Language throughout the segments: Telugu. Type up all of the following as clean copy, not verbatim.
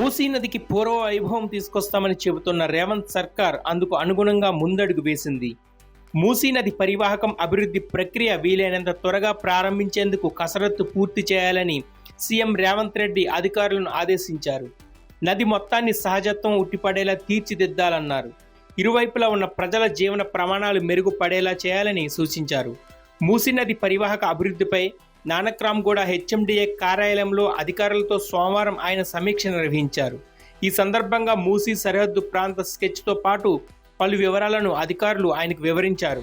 మూసీ నదికి పూర్వ వైభవం తీసుకొస్తామని చెబుతున్న రేవంత్ సర్కార్ అందుకు అనుగుణంగా ముందడుగు వేసింది. మూసీ నది పరివాహకం అభివృద్ధి ప్రక్రియ వీలైనంత త్వరగా ప్రారంభించేందుకు కసరత్తు పూర్తి చేయాలని సీఎం రేవంత్ రెడ్డి అధికారులను ఆదేశించారు. నది మొత్తాన్ని సహజత్వం ఉట్టిపడేలా తీర్చిదిద్దాలన్నారు. ఇరువైపులా ఉన్న ప్రజల జీవన ప్రమాణాలు మెరుగుపడేలా చేయాలని సూచించారు. మూసీ నది పరివాహక అభివృద్ధిపై నానక్రామ్గూడ హెచ్ఎండిఏ కార్యాలయంలో అధికారులతో సోమవారం ఆయన సమీక్ష నిర్వహించారు. ఈ సందర్భంగా మూసీ సరిహద్దు ప్రాంత స్కెచ్తో పాటు పలు వివరాలను అధికారులు ఆయనకు వివరించారు.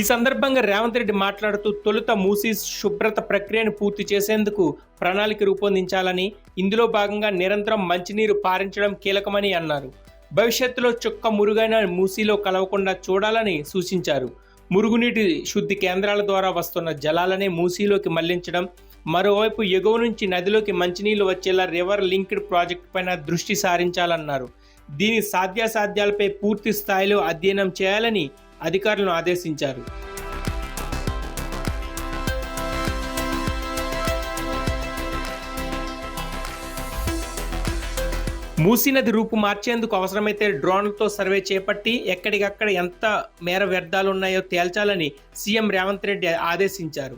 ఈ సందర్భంగా రేవంత్ రెడ్డి మాట్లాడుతూ తొలుత మూసీ శుభ్రత ప్రక్రియను పూర్తి చేసేందుకు ప్రణాళిక రూపొందించాలని, ఇందులో భాగంగా నిరంతరం మంచినీరు పారించడం కీలకమని అన్నారు. భవిష్యత్తులో చుక్క మురుగైన మూసీలో కలవకుండా చూడాలని సూచించారు. మురుగునీటి శుద్ధి కేంద్రాల ద్వారా వస్తున్న జలాలనే మూసీలోకి మళ్లించడం, మరోవైపు ఎగువ నుంచి నదిలోకి మంచినీళ్లు వచ్చేలా రివర్ లింక్డ్ ప్రాజెక్టు పైన దృష్టి సారించాలన్నారు. దీని సాధ్యాసాధ్యాలపై పూర్తి స్థాయిలో అధ్యయనం చేయాలని అధికారులను ఆదేశించారు. మూసీ నది రూపు మార్చేందుకు అవసరమైతే డ్రోన్లతో సర్వే చేపట్టి ఎక్కడికక్కడ ఎంత మేర వ్యర్థాలున్నాయో తేల్చాలని సీఎం రేవంత్ రెడ్డి ఆదేశించారు.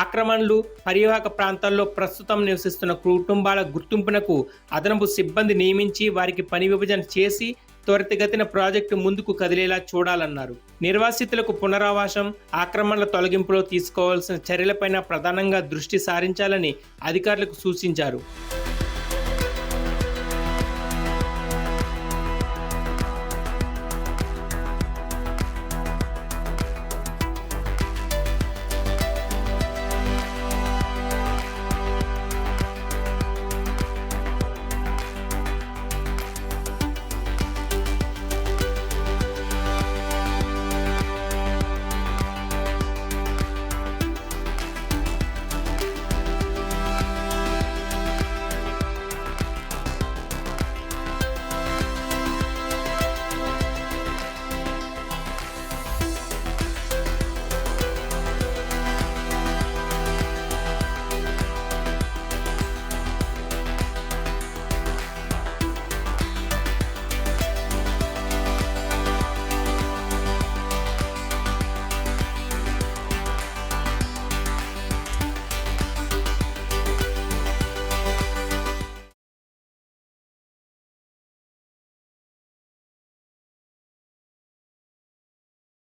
ఆక్రమణలు, పరివాహక ప్రాంతాల్లో ప్రస్తుతం నివసిస్తున్న కుటుంబాల గుర్తింపునకు అదనపు సిబ్బంది నియమించి వారికి పని విభజన చేసి త్వరితగతిన ప్రాజెక్టు ముందుకు కదిలేలా చూడాలన్నారు. నిర్వాసితులకు పునరావాసం, ఆక్రమణల తొలగింపులో తీసుకోవాల్సిన చర్యలపైన ప్రధానంగా దృష్టి సారించాలని అధికారులకు సూచించారు.